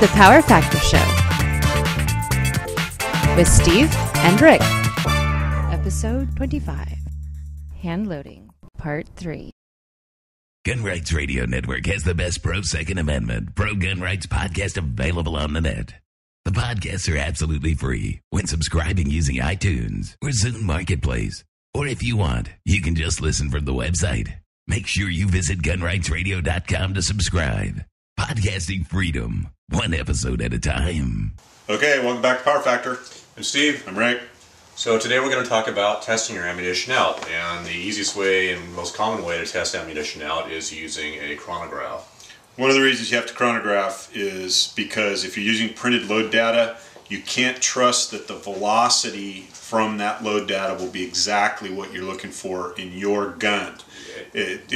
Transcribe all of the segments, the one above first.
The Power Factor Show with Steve and Rick. Episode 25. Handloading, Part 3. Gun Rights Radio Network has the best pro-Second Amendment, pro-gun rights podcast available on the net. The podcasts are absolutely free when subscribing using iTunes or Zune Marketplace. Or if you want, you can just listen from the website. Make sure you visit gunrightsradio.com to subscribe. Podcasting freedom, one episode at a time. Okay, welcome back to Power Factor. I'm Steve. I'm Rick. So today we're going to talk about testing your ammunition out. And the easiest way and most common way to test ammunition out is using a chronograph. One of the reasons you have to chronograph is because if you're using printed load data, you can't trust that the velocity from that load data will be exactly what you're looking for in your gun. It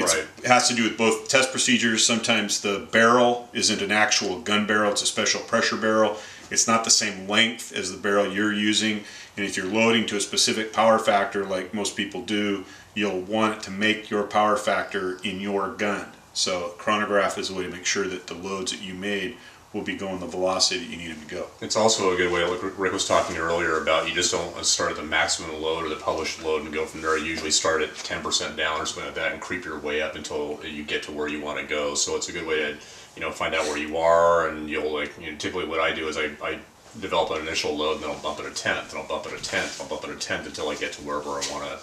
has to do with both test procedures. Sometimes the barrel isn't an actual gun barrel, it's a special pressure barrel. It's not the same length as the barrel you're using, and if you're loading to a specific power factor like most people do, you'll want it to make your power factor in your gun. So chronograph is a way to make sure that the loads that you made will be going the velocity that you need them to go. It's also a good way, like Rick was talking earlier about, you just don't start at the maximum load or the published load and go from there. You usually start at 10% down or something like that and creep your way up until you get to where you want to go. So it's a good way to, find out where you are, and typically what I do is I develop an initial load, and then I'll bump it a tenth, and I'll bump it a tenth, I'll bump it a tenth until I get to wherever I want to,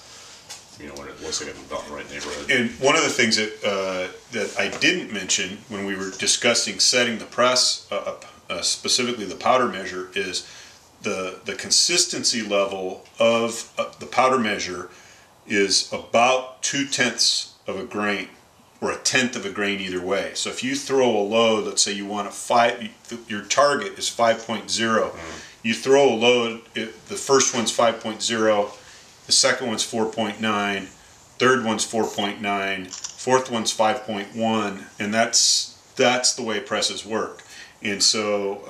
when it looks like I'm about in the right neighborhood. And one of the things that I didn't mention when we were discussing setting the press up, specifically the powder measure, is the consistency level of the powder measure is about 2/10 of a grain, or a tenth of a grain either way. So if you throw a load, let's say you want your target is 5.0, you throw a load, the first one's 5.0, the second one's 4.9, third one's 4.9, fourth one's 5.1, and that's the way presses work. And so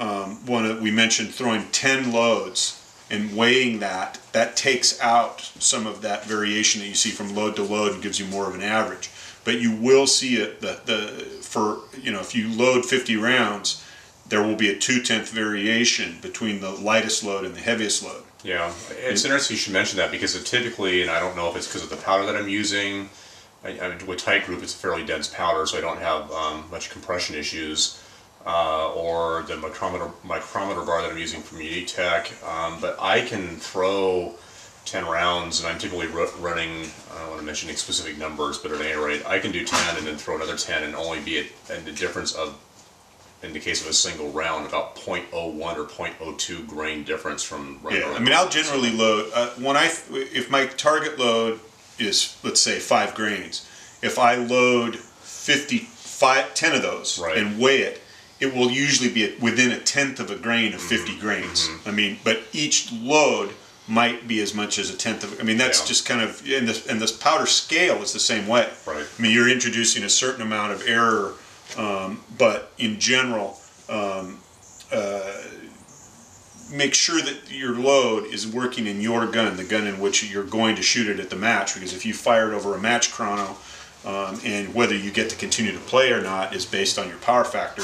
we mentioned throwing 10 loads and weighing that takes out some of that variation that you see from load to load and gives you more of an average. But you will see it if you load 50 rounds, there will be a 2/10 variation between the lightest load and the heaviest load. Yeah, it's interesting you should mention that, because it typically, and I don't know if it's because of the powder that I'm using, with tight group it's a fairly dense powder, so I don't have much compression issues, or the micrometer bar that I'm using from Unitech, but I can throw 10 rounds, and I'm typically running, I don't want to mention any specific numbers, but at any rate, I can do 10 and then throw another 10 and only be at the difference of, in the case of a single round, about 0.01 or 0.02 grain difference from running. Yeah, I'll generally load, if my target load is, let's say, 5 grains, if I load 10 of those and weigh it, it will usually be within a tenth of a grain of 50 grains. But each load might be as much as a tenth of. That's just kind of, and this powder scale is the same way. Right. You're introducing a certain amount of error, but in general, make sure that your load is working in your gun, the gun in which you're going to shoot it at the match. Because if you fire it over a match chrono, and whether you get to continue to play or not is based on your power factor.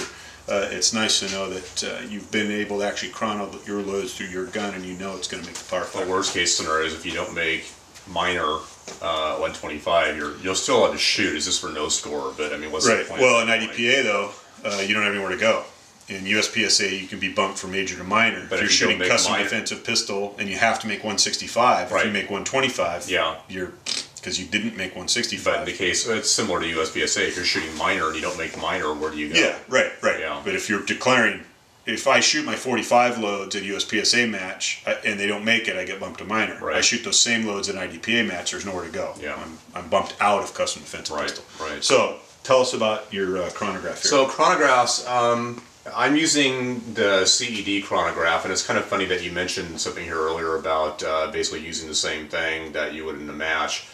It's nice to know that you've been able to actually chrono your loads through your gun, and you know it's going to make the power factor. The worst case scenario is if you don't make minor 125, you'll still have to shoot. It's just for no score, but what's the point? Well, in IDPA though, you don't have anywhere to go. In USPSA, you can be bumped from major to minor. But if you're shooting custom defensive pistol and you have to make 165, if you make 125, you're, because you didn't make 165. But in the case, it's similar to USPSA. If you're shooting minor and you don't make minor, where do you go? Yeah, right. Yeah. But if you're declaring, if I shoot my 45 loads at a USPSA match and they don't make it, I get bumped to minor. Right. I shoot those same loads at an IDPA match, there's nowhere to go. Yeah. I'm bumped out of custom defensive pistol. Right. So tell us about your chronograph here. So chronographs, I'm using the CED chronograph, and it's kind of funny that you mentioned something here earlier about basically using the same thing that you would in a match.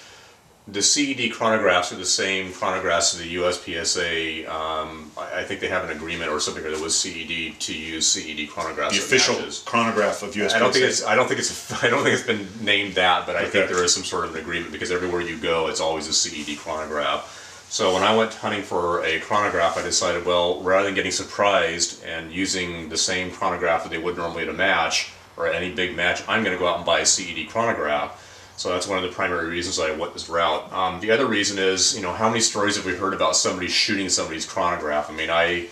The CED chronographs are the same chronographs as the USPSA. I think they have an agreement or something that was CED to use CED chronographs. The official chronograph of USPSA. I don't think it's been named that, but I think there is some sort of an agreement, because everywhere you go, it's always a CED chronograph. So when I went hunting for a chronograph, I decided, well, rather than getting surprised and using the same chronograph that they would normally at a match or at any big match, I'm going to go out and buy a CED chronograph. So that's one of the primary reasons I went this route. The other reason is, how many stories have we heard about somebody shooting somebody's chronograph? I mean, I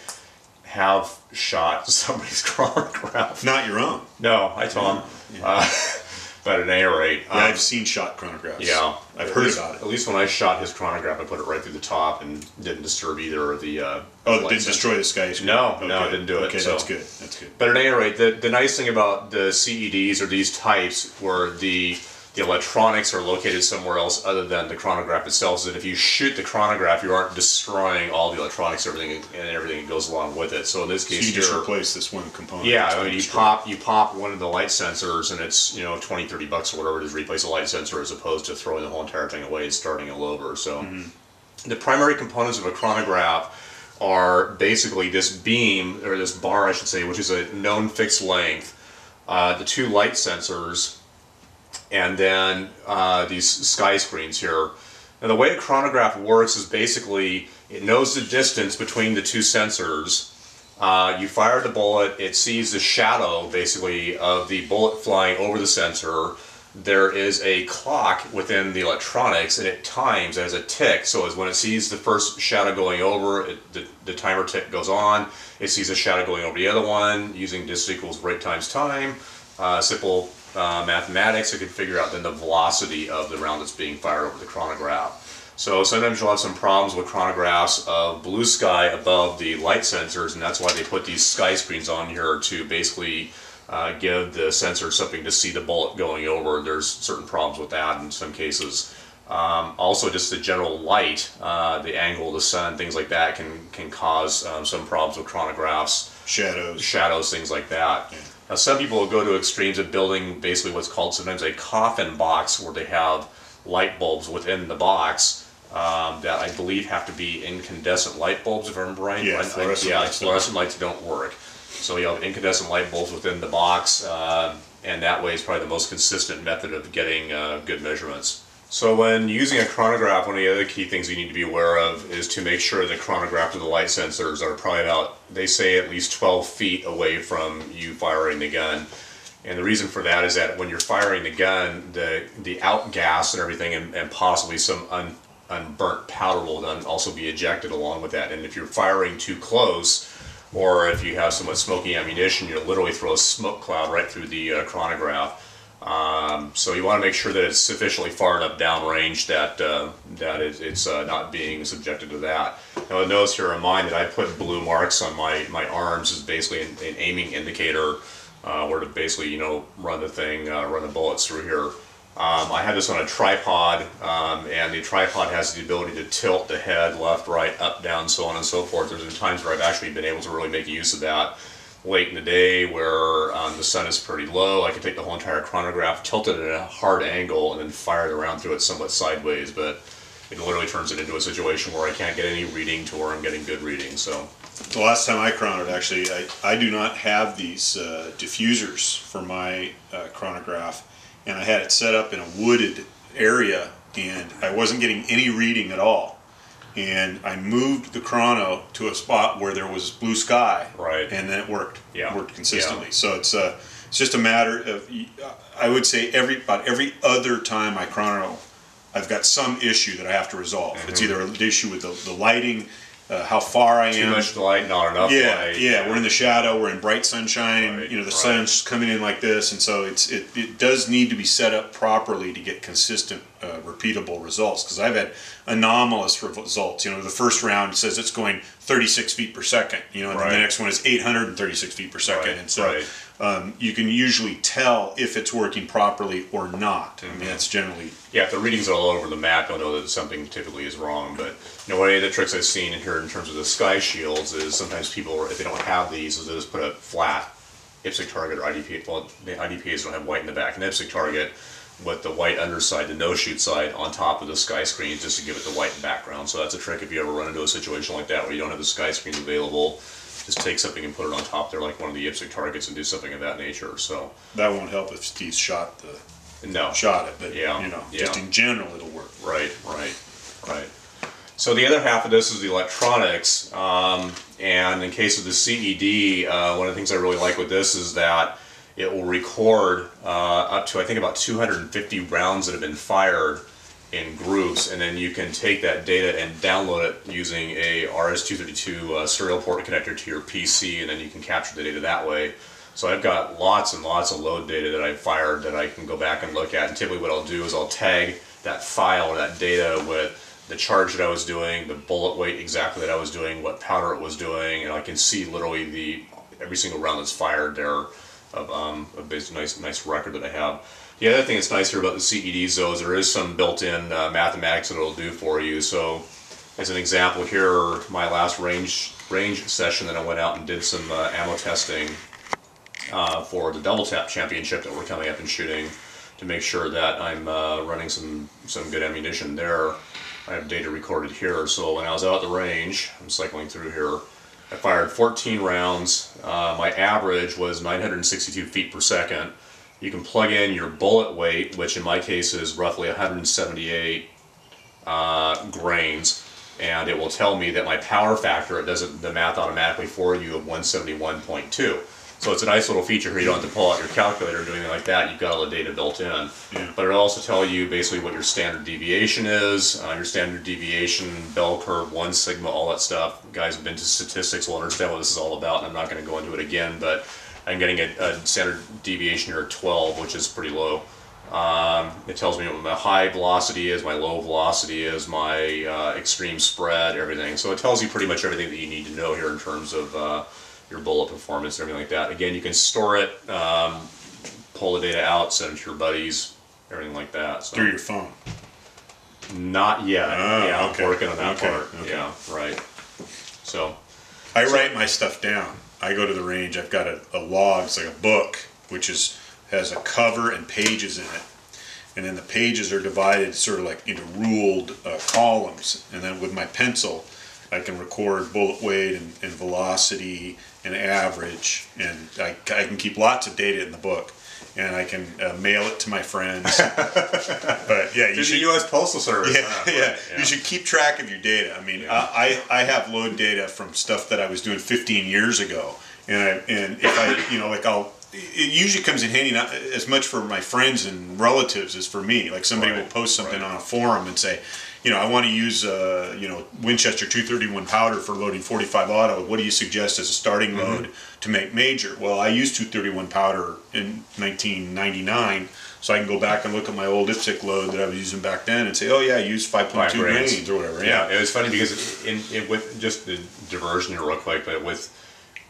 have shot somebody's chronograph. Not your own. No, I told him. Yeah. But at any rate... Yeah, I've seen shot chronographs. Yeah. I've heard about it. At least when I shot his chronograph, I put it right through the top and didn't disturb either of the... it didn't destroy the skyscraper? No, it didn't do it. Okay, so. That's good. That's good. But at any rate, the nice thing about the CEDs or these types where the electronics are located somewhere else other than the chronograph itself is that if you shoot the chronograph, you aren't destroying all the electronics, everything that goes along with it. So in this case, you just replace this one component. Yeah, I mean, you pop one of the light sensors, and it's $20-$30 or whatever it is to replace a light sensor, as opposed to throwing the whole entire thing away and starting all over. So the primary components of a chronograph are basically this beam, or this bar, I should say, which is a known fixed length, the two light sensors, and then these sky screens here. Now the way a chronograph works is basically it knows the distance between the two sensors. You fire the bullet, it sees the shadow basically of the bullet flying over the sensor. There is a clock within the electronics, and it times as a tick. So as when it sees the first shadow going over, the timer tick goes on. It sees a shadow going over the other one using distance equals rate times time. Simple mathematics, it can figure out then the velocity of the round that's being fired over the chronograph. So sometimes you'll have some problems with chronographs of blue sky above the light sensors, and that's why they put these sky screens on here to basically give the sensor something to see the bullet going over. There's certain problems with that in some cases. Also just the general light, the angle of the sun, things like that can cause some problems with chronographs. Shadows, things like that. Yeah. Now, some people will go to extremes of building basically what's called sometimes a coffin box, where they have light bulbs within the box that I believe have to be incandescent light bulbs, if I'm right. Yeah, fluorescent lights don't work. So you have incandescent light bulbs within the box, and that way is probably the most consistent method of getting good measurements. So when using a chronograph, one of the other key things you need to be aware of is to make sure the chronograph and the light sensors are probably about, they say, at least 12 feet away from you firing the gun. And the reason for that is that when you're firing the gun, the outgas and everything, and possibly some unburnt powder will then also be ejected along with that. And if you're firing too close, or if you have somewhat smoky ammunition, you'll literally throw a smoke cloud right through the chronograph. So you want to make sure that it's sufficiently far enough downrange that it's not being subjected to that. Now, notice here on mine that I put blue marks on my arms is basically an aiming indicator where to basically run the bullets through here. I have this on a tripod, and the tripod has the ability to tilt the head left, right, up, down, so on and so forth. There's been times where I've actually been able to really make use of that late in the day where the sun is pretty low. I can take the whole entire chronograph, tilt it at a hard angle, and then fire it around through it somewhat sideways, but it literally turns it into a situation where I can't get any reading to where I'm getting good reading. So the last time I chronoed, actually, I do not have these diffusers for my chronograph, and I had it set up in a wooded area, and I wasn't getting any reading at all. And I moved the chrono to a spot where there was blue sky, right, and then it worked. Yeah. It worked consistently. Yeah. So it's just a matter of, I would say about every other time I chrono, I've got some issue that I have to resolve. Mm-hmm. It's either an issue with the lighting, how far I am. Too much light, not enough light. Yeah, we're in the shadow, we're in bright sunshine, right, the sun's coming in like this, and so it does need to be set up properly to get consistent, repeatable results, because I've had anomalous results. The first round says it's going 36 feet per second, and then the next one is 836 feet per second, and so you can usually tell if it's working properly or not. Mm-hmm. I mean, that's generally... Yeah, if the reading's all over the map, you'll know that something typically is wrong. But one of the tricks I've seen here in terms of the sky shields is sometimes people, if they don't have these, is they just put a flat IPSC target or IDP. Well, the IDPs don't have white in the back. An IPSC target with the white underside, the no-shoot side, on top of the sky screen, just to give it the white background. So that's a trick if you ever run into a situation like that where you don't have the sky screen available. Just take something and put it on top there, like one of the IPSC targets, and do something of that nature. So that won't help if Steve shot it, but just in general it'll work. Right. So the other half of this is the electronics, and in case of the CED, one of the things I really like with this is that it will record up to, I think, about 250 rounds that have been fired in groups, and then you can take that data and download it using a RS-232 serial port connector to your PC, and then you can capture the data that way. So I've got lots and lots of load data that I've fired that I can go back and look at, and typically what I'll do is I'll tag that file or that data with the charge that I was doing, the bullet weight exactly that I was doing, what powder it was doing, and I can see literally every single round that's fired there of a nice record that I have. The other thing that's nice here about the CEDs though is there is some built-in mathematics that it'll do for you. So as an example here, my last range session that I went out and did some ammo testing for the double tap championship that we're coming up and shooting to make sure that I'm running some good ammunition there. I have data recorded here. So when I was out at the range, I'm cycling through here, I fired 14 rounds. My average was 962 feet per second. You can plug in your bullet weight, which in my case is roughly 178 grains, and it will tell me that my power factor, it does the math automatically for you, of 171.2. So it's a nice little feature here. You don't have to pull out your calculator or do anything like that. You've got all the data built in. Yeah. But it'll also tell you basically what your standard deviation is. Your standard deviation, bell curve, 1 sigma, all that stuff. Guys who've been to statistics will understand what this is all about, and I'm not going to go into it again, but I'm getting a standard deviation here of 12, which is pretty low. It tells me what my high velocity is, my low velocity is, my extreme spread, everything. So it tells you pretty much everything that you need to know here in terms of your bullet performance and everything like that. Again, you can store it, pull the data out, send it to your buddies, everything like that. So. Through your phone? Not yet. Yeah, okay. I'm working on that part. Okay. Yeah, right. So I write my stuff down. I go to the range, I've got a log, it's like a book, which has a cover and pages in it. And then the pages are divided sort of like into ruled columns. And then with my pencil, I can record bullet weight and velocity and average, and I can keep lots of data in the book, and I can mail it to my friends. But yeah, you should. The U.S. Postal Service. Yeah. You should keep track of your data. I mean, I have load data from stuff that I was doing 15 years ago, and if I it usually comes in handy not as much for my friends and relatives as for me. Like somebody will post something on a forum and say, I want to use Winchester 231 powder for loading 45 auto. What do you suggest as a starting load to make major? Well, I used 231 powder in 1999, so I can go back and look at my old IPSC load that I was using back then and say, oh yeah, I used 5.2 grains or whatever. Yeah, it was funny because with just the diversion here real quick, but with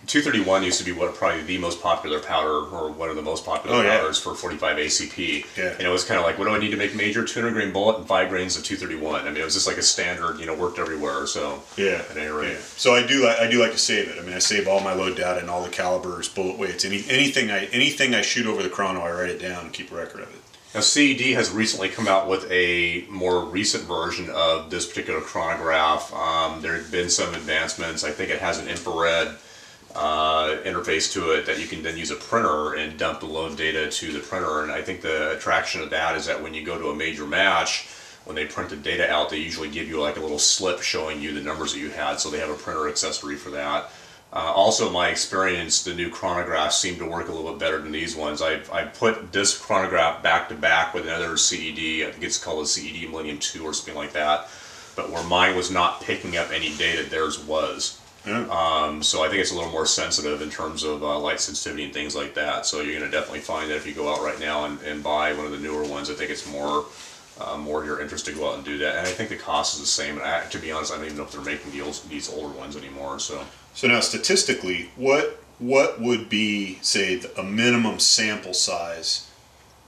231 used to be probably the most popular powder, or one of the most popular powders for 45 ACP. Yeah. And it was kind of like, what do I need to make major? 200 grain bullet and 5 grains of 231. I mean, it was just like a standard, worked everywhere. So at any rate. Yeah. So I do like to save it. I mean, I save all my load data and all the calibers, bullet weights, anything I shoot over the chrono, I write it down and keep a record of it. Now, CED has recently come out with a more recent version of this particular chronograph. There have been some advancements. I think it has an infrared interface to it that you can then use a printer and dump the load data to the printer. And I think the attraction of that is that when you go to a major match, when they print the data out, they usually give you like a little slip showing you the numbers that you had, so they have a printer accessory for that. Also, my experience, the new chronographs seem to work a little bit better than these ones. I put this chronograph back to back with another CED. I think it's called a CED Millennium 2 or something like that. But where mine was not picking up any data, theirs was. Yeah. So I think it's a little more sensitive in terms of light sensitivity and things like that. So you're going to definitely find that if you go out right now and buy one of the newer ones, I think it's more your interest to go out and do that. And I think the cost is the same. And to be honest, I don't even know if they're making these older ones anymore. So now statistically, what would be, say, a minimum sample size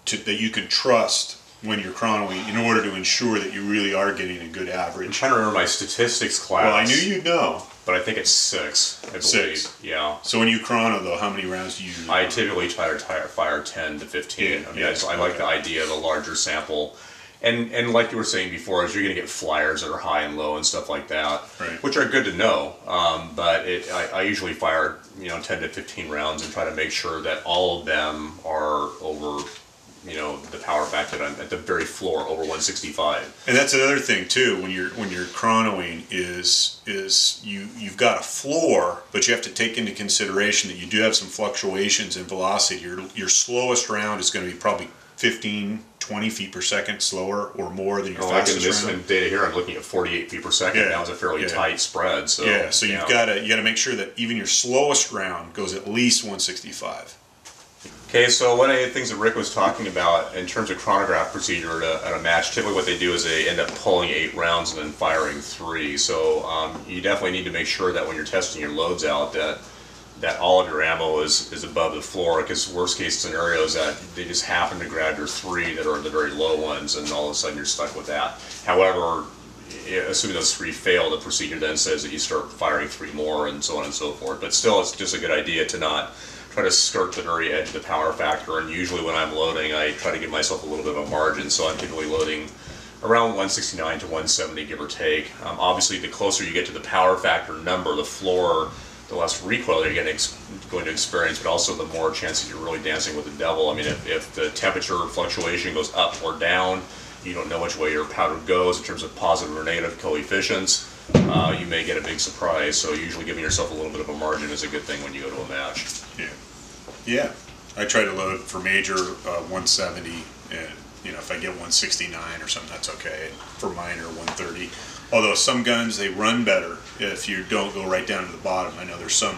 that you could trust when you're chronoing in order to ensure that you really are getting a good average? I'm trying to remember my statistics class. Well, I knew you'd know. But I think it's 6, I believe. 6? Yeah. So when you chrono, though, how many rounds do you use? I typically try to fire 10 to 15. Yeah, I mean, I like the idea of a larger sample. And like you were saying before, is you're going to get flyers that are high and low and stuff like that, which are good to know. But I usually fire 10 to 15 rounds and try to make sure that all of them are over you know, the power factor at the very floor over 165. And that's another thing too. When you're chronoing, is you've got a floor, but you have to take into consideration that you do have some fluctuations in velocity. Your slowest round is going to be probably 15, 20 feet per second slower or more than your fastest round. In data here, I'm looking at 48 feet per second. Yeah. That was a fairly tight spread. So so you got to make sure that even your slowest round goes at least 165. Okay, so one of the things that Rick was talking about in terms of chronograph procedure at a match, typically what they do is they end up pulling 8 rounds and then firing 3. So you definitely need to make sure that when you're testing your loads out that all of your ammo is above the floor, because worst case scenario is that they just happen to grab your 3 that are the very low ones, and all of a sudden you're stuck with that. However, assuming those 3 fail, the procedure then says that you start firing 3 more and so on and so forth. But still, it's just a good idea to not try to skirt the very edge of the power factor, and usually when I'm loading, I try to give myself a little bit of a margin, so I'm typically loading around 169 to 170, give or take. Obviously, the closer you get to the power factor number, the floor, the less recoil you're going to experience, but also the more chances you're really dancing with the devil. I mean, if the temperature fluctuation goes up or down, you don't know which way your powder goes in terms of positive or negative coefficients, you may get a big surprise. So usually giving yourself a little bit of a margin is a good thing when you go to a match. Yeah. I try to load for major 170, and if I get 169 or something, that's okay. For minor 130. Although some guns, they run better if you don't go right down to the bottom. I know there's some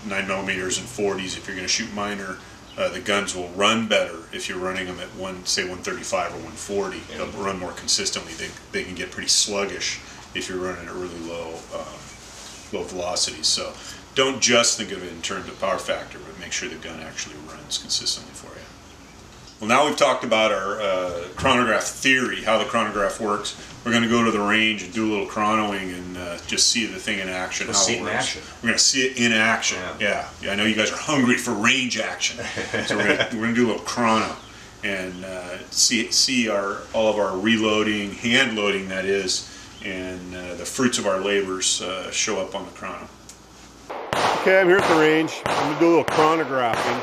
9mm and 40s. If you're going to shoot minor, the guns will run better if you're running them at say 135 or 140. They'll run more consistently. They can get pretty sluggish if you're running at really low velocities. So don't just think of it in terms of power factor, but make sure the gun actually runs consistently for you. Well, now we've talked about our chronograph theory, how the chronograph works. We're going to go to the range and do a little chronoing and just see the thing in action. Let's see it in action. We're going to see it in action. Yeah. I know you guys are hungry for range action, so we're going to do a little chrono and see all of our reloading, hand loading that is, and the fruits of our labors show up on the chrono. Okay, I'm here at the range. I'm going to do a little chronographing.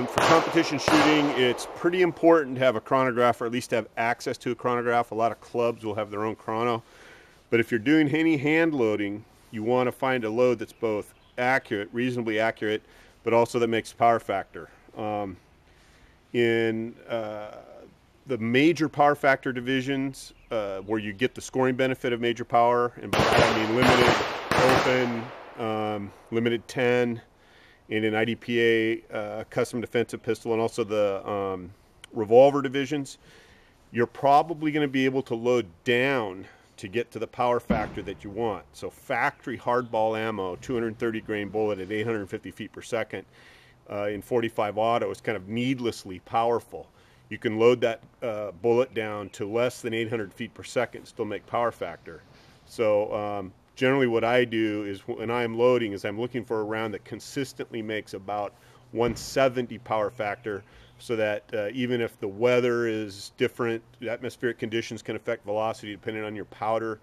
For competition shooting, it's pretty important to have a chronograph, or at least have access to a chronograph. A lot of clubs will have their own chrono. But if you're doing any hand loading, you want to find a load that's both accurate, reasonably accurate, but also that makes power factor. In the major power factor divisions, where you get the scoring benefit of major power, and by that I mean limited, open, limited 10, and in IDPA, custom defensive pistol, and also the revolver divisions, you're probably going to be able to load down to get to the power factor that you want. So factory hardball ammo, 230 grain bullet at 850 feet per second in 45 auto is kind of needlessly powerful. You can load that bullet down to less than 800 feet per second and still make power factor. So generally what I do is when I'm loading is I'm looking for a round that consistently makes about 170 power factor, so that even if the weather is different, atmospheric conditions can affect velocity depending on your powder.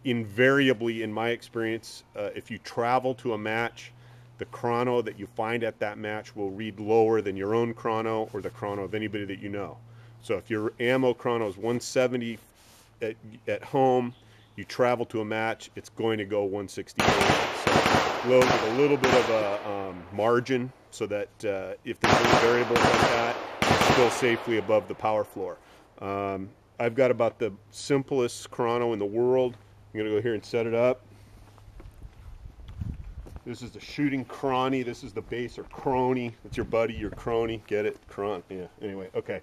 Invariably, in my experience, if you travel to a match, the chrono that you find at that match will read lower than your own chrono or the chrono of anybody that you know. So if your ammo chrono is 170 at home, you travel to a match, it's going to go 168. So load with a little bit of a margin, so that if there's any variables like that, it's still safely above the power floor. I've got about the simplest chrono in the world. I'm going to go here and set it up. This is the shooting chrony. This is the base, or crony. It's your buddy, your crony. Get it? Cron. Yeah. Anyway, okay.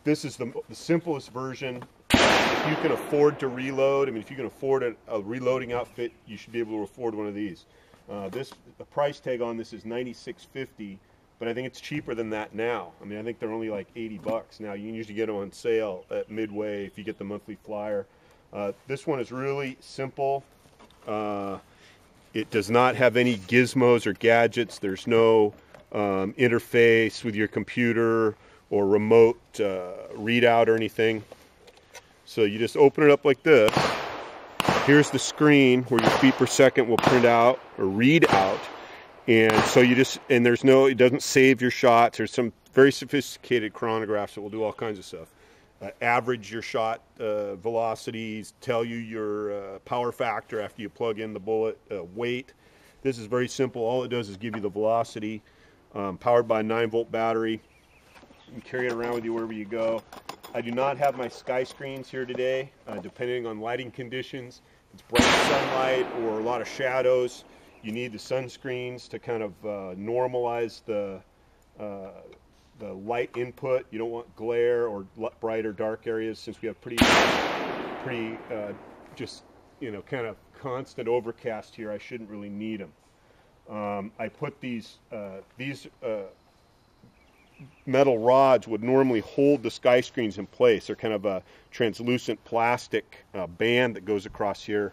This is the simplest version. If you can afford to reload, I mean, if you can afford a reloading outfit, you should be able to afford one of these. The price tag on this is $96.50, but I think it's cheaper than that now. I mean, I think they're only like $80 now. You can usually get them on sale at Midway if you get the monthly flyer. This one is really simple. It does not have any gizmos or gadgets. There's no interface with your computer or remote readout or anything. So you just open it up like this. Here's the screen where your feet per second will print out or read out. And so it doesn't save your shots. There's some very sophisticated chronographs that will do all kinds of stuff. Average your shot velocities, tell you your power factor after you plug in the bullet, weight. This is very simple. All it does is give you the velocity, powered by a 9-volt battery. You can carry it around with you wherever you go. I do not have my sky screens here today, depending on lighting conditions. If it's bright sunlight or a lot of shadows, you need the sunscreens to kind of normalize the light input. You don't want glare or bright or dark areas, since we have pretty just, kind of constant overcast here. I shouldn't really need them. I put these metal rods would normally hold the sky screens in place. They're kind of a translucent plastic band that goes across here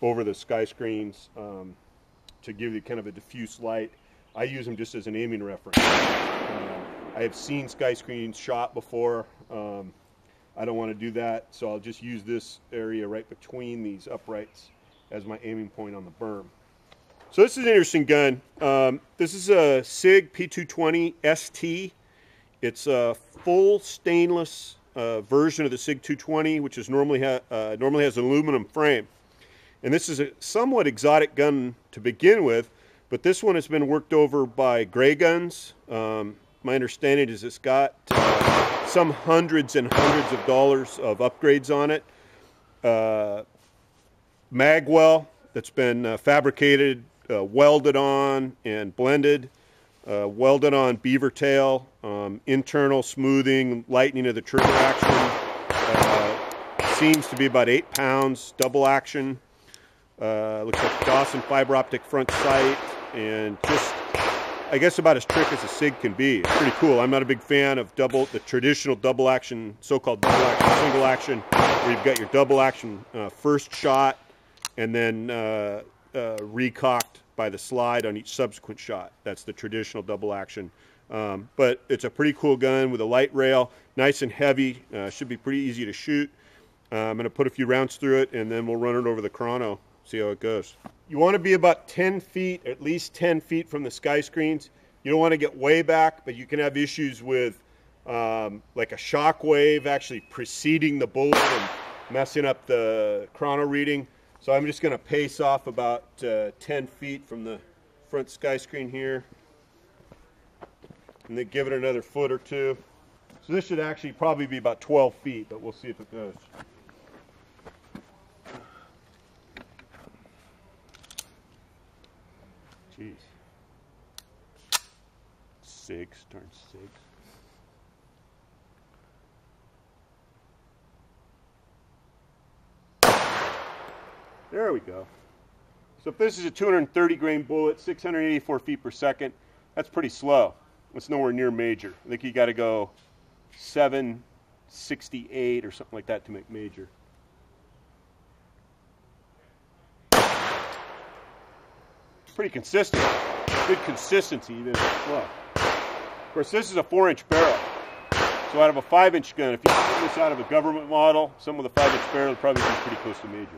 over the sky screens to give you kind of a diffuse light. I use them just as an aiming reference. I have seen sky screens shot before. I don't want to do that, so I'll just use this area right between these uprights as my aiming point on the berm. So this is an interesting gun. This is a Sig P220 St. It's a full stainless version of the Sig 220, which is normally has an aluminum frame. And this is a somewhat exotic gun to begin with, but this one has been worked over by Gray Guns. My understanding is it's got some hundreds and hundreds of dollars of upgrades on it. Magwell that's been fabricated, welded on and blended, welded on beaver tail, internal smoothing, lightening of the trigger action. Seems to be about 8 pounds, double action. Looks like Dawson fiber optic front sight, and just, I guess, about as trick as a Sig can be. It's pretty cool. I'm not a big fan of the traditional double action, so-called double action, single action, where you've got your double action first shot and then recocked by the slide on each subsequent shot. That's the traditional double action. But it's a pretty cool gun with a light rail, nice and heavy, should be pretty easy to shoot. I'm going to put a few rounds through it, and then we'll run it over the chrono, see how it goes. You want to be about 10 feet, at least 10 feet from the sky screens. You don't want to get way back, but you can have issues with like a shock wave actually preceding the bullet and messing up the chrono reading. So I'm just going to pace off about 10 feet from the front sky screen here, and then give it another foot or two. So this should actually probably be about 12 feet, but we'll see if it goes. Jeez. Sigs, darn Sigs. There we go. So if this is a 230 grain bullet, 684 feet per second, that's pretty slow. It's nowhere near major. I think you got to go 768 or something like that to make major. Pretty consistent. Good consistency even if it's slow. Of course, this is a 4-inch barrel. So out of a 5-inch gun, if you put this out of a government model, some with a 5-inch barrel would probably be pretty close to major.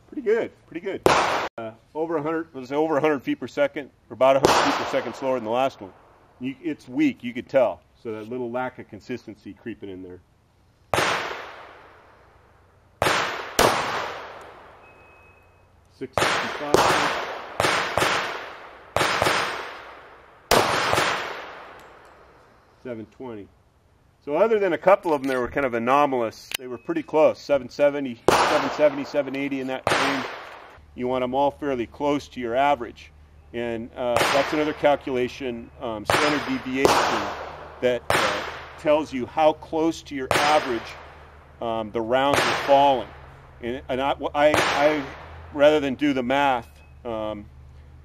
Pretty good, pretty good. Over 100 feet per second, or about 100 feet per second slower than the last one. It's weak, you could tell. So that little lack of consistency creeping in there. $665. $720. So other than a couple of them that were kind of anomalous, they were pretty close. 770, 780 in that range. You want them all fairly close to your average. And that's another calculation, standard deviation, that tells you how close to your average the rounds are falling. And I rather than do the math, I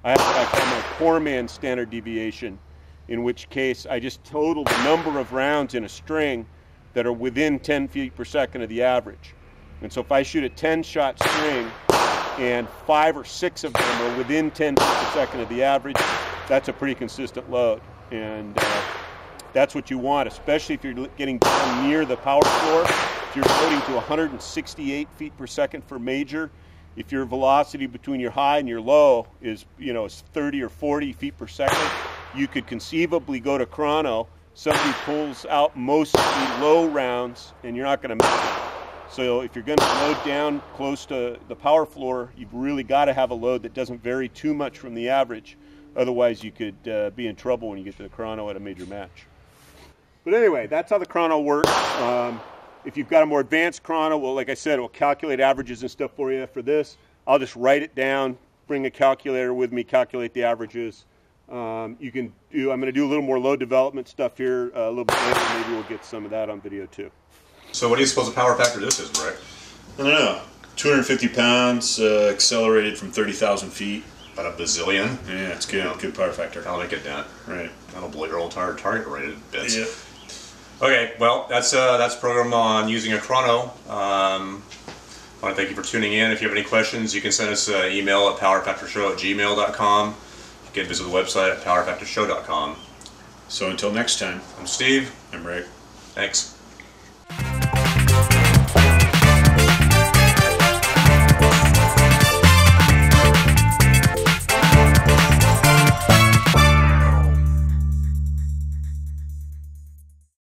have what I call my poor man standard deviation, in which case I just total the number of rounds in a string that are within 10 feet per second of the average. And so if I shoot a 10-shot string and 5 or 6 of them are within 10 feet per second of the average, that's a pretty consistent load. And that's what you want, especially if you're getting down near the power floor. if you're loading to 168 feet per second for major, if your velocity between your high and your low is, is 30 or 40 feet per second, you could conceivably go to chrono. Somebody pulls out mostly low rounds, and you're not going to make it. So if you're going to load down close to the power floor, you've really got to have a load that doesn't vary too much from the average. Otherwise, you could be in trouble when you get to the chrono at a major match. But anyway, that's how the chrono works. If you've got a more advanced chrono, well, like I said, it will calculate averages and stuff for you. For this, I'll just write it down, bring a calculator with me, calculate the averages. I'm going to do a little more load development stuff here a little bit later. Maybe we'll get some of that on video too. So what do you suppose the power factor this is, Rick? I don't know. 250 pounds, accelerated from 30,000 feet. About a bazillion? Yeah, it's good. Yeah. Good power factor. That'll make it dent. Right. That'll blow your old target rated bits. Yeah. Okay, well, that's a program on using a chrono. I want to thank you for tuning in. If you have any questions, you can send us an email at powerfactorshow@gmail.com. You can visit the website at powerfactorshow.com. So until next time, I'm Steve. I'm Rick. Thanks.